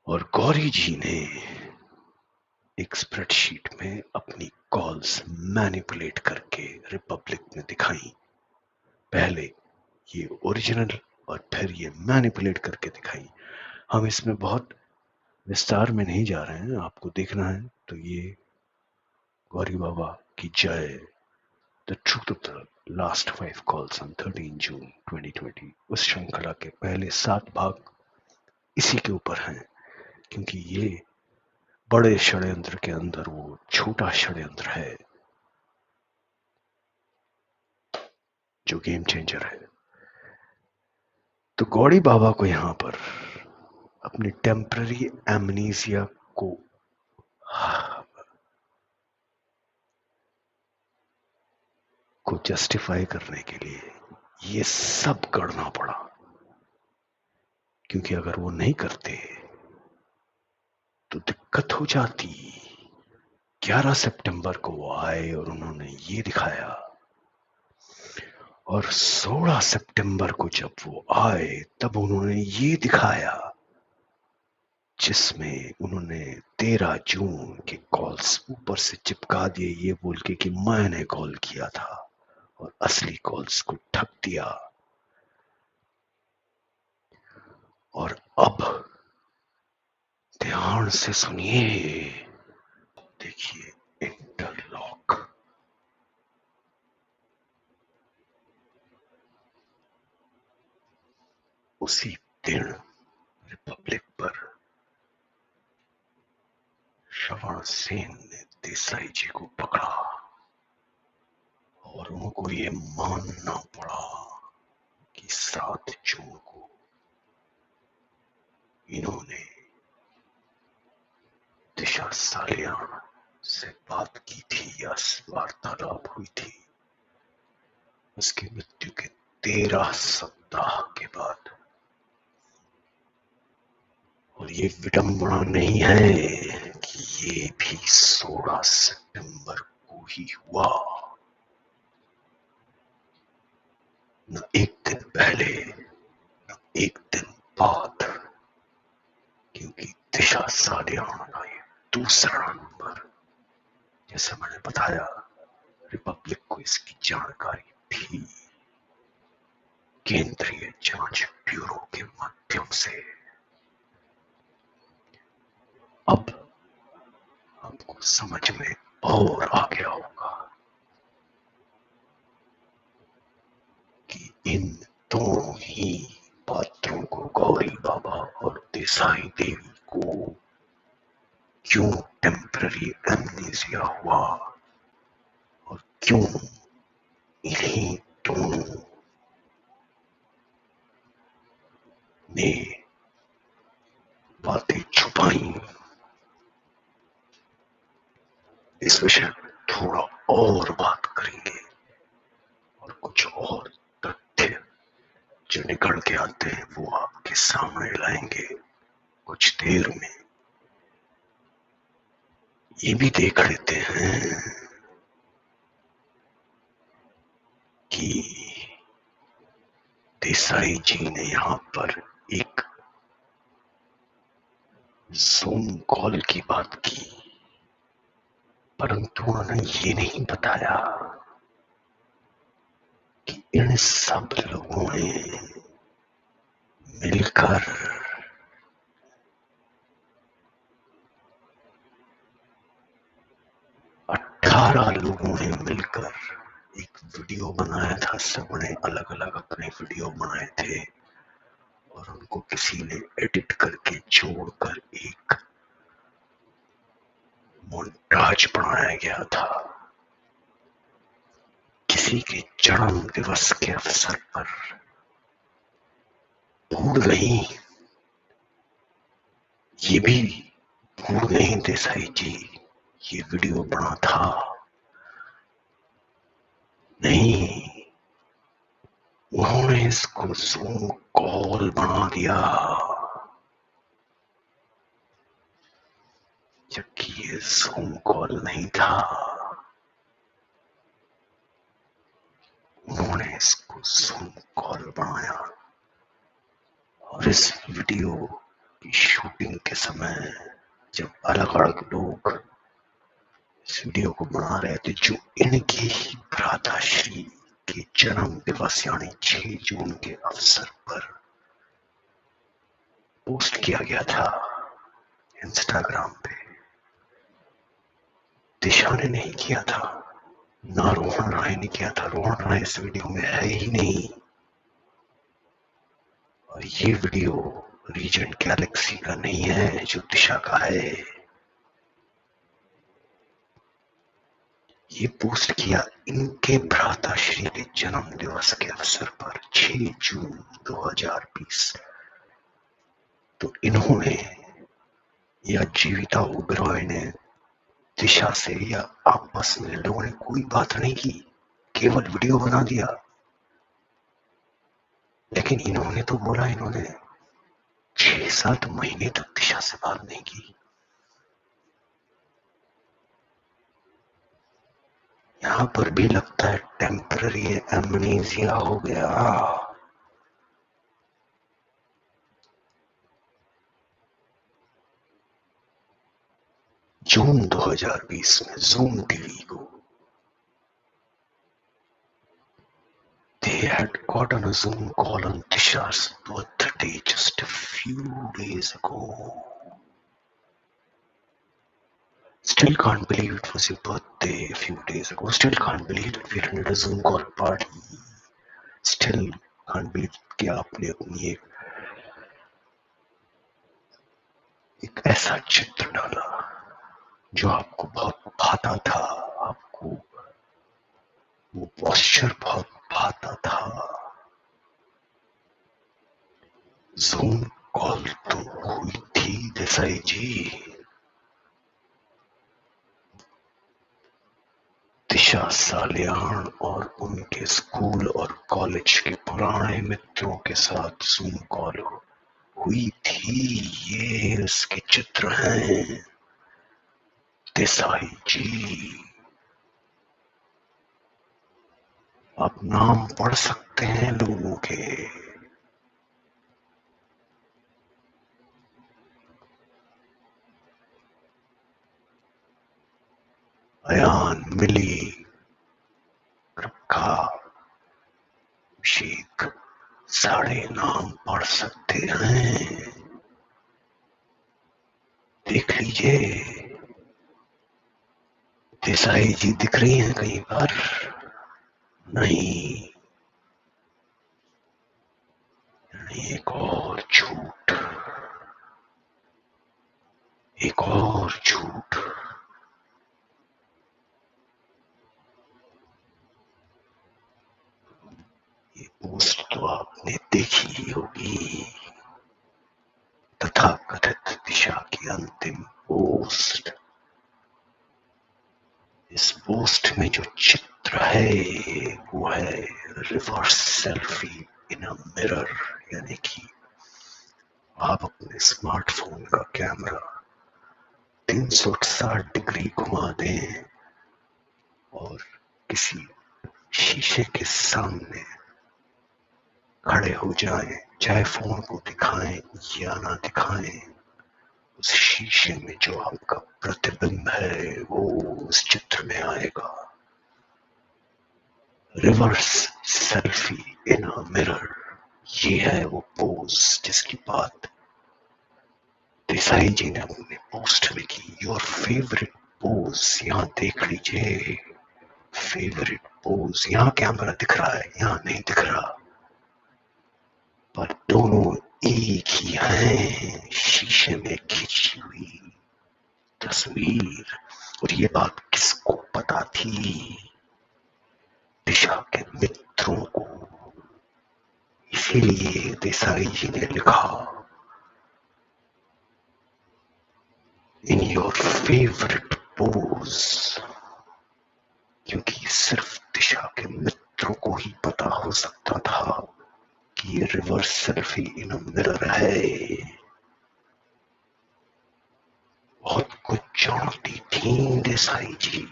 और गौरी जी ने एक स्प्रेडशीट में अपनी कॉल्स मैनिपुलेट करके रिपब्लिक में दिखाई। पहले ये ओरिजिनल और फिर ये मैनिपुलेट करके दिखाई। हम इसमें बहुत विस्तार में नहीं जा रहे हैं, आपको देखना है तो ये गौरी बाबा की जय, the truth of the last 5 calls on 13 जून 2020, उस श्रृंखला के पहले 7 भाग इसी के ऊपर हैं, क्योंकि ये बड़े षड्यंत्र के अंदर वो छोटा षड्यंत्र है जो गेम चेंजर है। तो गौड़ी बाबा को यहां पर अपनी टेम्पररी एमनीसिया को जस्टिफाई करने के लिए ये सब करना पड़ा, क्योंकि अगर वो नहीं करते तो दिक्कत हो जाती। 11 सितंबर को वो आए और उन्होंने ये दिखाया, और 16 सितंबर को जब वो आए तब उन्होंने ये दिखाया, जिसमें उन्होंने 13 जून के कॉल्स ऊपर से चिपका दिए, ये बोल के कि मैंने कॉल किया था, और असली कॉल्स को ठप दिया। और अब ध्यान से सुनिए, देखिए इंटरलॉक। उसी दिन रिपब्लिक पर श्रवण सेन ने देसाई जी को पकड़ा और उनको ये मानना पड़ा कि 7 जून को इन्होंने दिशा सालियान से बात की थी या वार्तालाप हुई थी उसकी मृत्यु के 13 सप्ताह के बाद। और ये विडंबना नहीं है कि ये भी 16 सितंबर को ही हुआ, न एक दिन पहले न एक दिन बाद, क्योंकि दिशा सालियान का ये दूसरा नंबर, जैसे मैंने बताया, रिपब्लिक को इसकी जानकारी थी केंद्रीय जांच ब्यूरो के माध्यम से। अब आपको समझ में और आ गया होगा कि इन दोनों ही पात्रों को, गौरी बाबा और देसाई देवी को, क्यों टेम्पररी एमनीसिया हुआ और क्यों इन्हीं दोनों ने बातें छुपाई। इस विषय में थोड़ा और बात करेंगे और कुछ और तथ्य जो निकल के आते हैं वो आपके सामने लाएंगे कुछ देर में। ये भी देख लेते हैं कि देसाई जी ने यहां पर एक जूम कॉल की बात की, परंतु उन्होंने ये नहीं बताया कि इन सब लोगों ने मिलकर 18 लोगों ने मिलकर एक वीडियो बनाया था। सबने अलग अलग अपने वीडियो बनाए थे और उनको किसी ने एडिट करके जोड़कर एक मोन्टाज बनाया गया था। किसी के जन्म दिवस के अवसर पर भूल नहीं, ये भी भूल नहीं देसाई जी ये वीडियो बना था। नहीं, उन्होंने इसको जूम कॉल बना दिया, जबकि ये जूम कॉल नहीं था। उन्होंने इसको जूम कॉल बनाया और इस वीडियो की शूटिंग के समय जब अलग अलग लोग इस वीडियो को बना रहे थे, जो इनके ही भ्राताश्री के जन्म दिवस यानी 6 जून के अवसर पर पोस्ट किया गया था इंस्टाग्राम पे, दिशा ने नहीं किया था, ना रोहन राय ने किया था। रोहन राय इस वीडियो में है ही नहीं। और ये वीडियो रीजेंट गैलेक्सी का नहीं है जो दिशा का है। ये पोस्ट किया इनके भ्राताश्री के जन्म दिवस के अवसर पर 6 जून 2020। तो इन्होंने या जीविता ओबेरॉय ने दिशा से या आपस में लोगों ने कोई बात नहीं की, केवल वीडियो बना दिया। लेकिन इन्होंने तो बोला इन्होंने 6-7 महीने तक दिशा से बात नहीं की। यहां पर भी लगता है टेम्पररी एमनेसिया हो गया। जून 2020 में जूम टीवी को they had gotten a Zoom call on Disha's birthday just a few days ago. Still can't believe it was your birthday a few days ago. Still can't believe that we attended a Zoom call party. Still can't believe कि आपने अपनी एक ऐसा चित्र डाला जो आपको बहुत भाता था, आपको वो पोस्चर बहुत भाता था। जूम कॉल तो हुई थी देसाई जी। दिशा सालियान और उनके स्कूल और कॉलेज के पुराने मित्रों के साथ जूम कॉल हुई थी। ये उसके चित्र हैं देसाई जी। आप नाम पढ़ सकते हैं लोगों के। अयान, मिली, रखा, शेख, सारे नाम पढ़ सकते हैं। देख लीजिए देसाई जी दिख रही हैं कहीं पर? नहीं। एक और झूठ, एक और झूठ। ये पोस्ट तो आपने देखी ही होगी, तथाकथित दिशा की अंतिम पोस्ट। इस पोस्ट में जो चित्र है वो है reverse selfie in a mirror, यानी कि आप अपने स्मार्टफोन का कैमरा 360 डिग्री घुमा दें और किसी शीशे के सामने खड़े हो जाएं, चाहे फोन को दिखाएं या ना दिखाएं, उस शीशे में जो आपका प्रतिबिंब है वो उस चित्र में आएगा। Reverse selfie in a mirror, ये है वो पोज जिसकी बात देसाई जी ने अपने पोस्ट में की। योर फेवरेट पोज यहाँ देख लीजिए, फेवरेट पोज। यहाँ कैमरा दिख रहा है, यहाँ नहीं दिख रहा, पर दोनों एक ही हैं, शीशे में खिंची हुई तस्वीर। और ये बात किसको पता थी? दिशा के मित्रों को। इसीलिए देसाई जी ने लिखा, इन योर फेवरेट पोज, क्योंकि सिर्फ दिशा के मित्रों को ही पता हो सकता था कि ये रिवर्स सेल्फी इन मिरर है। बहुत कुछ जानती थी देसाई जी।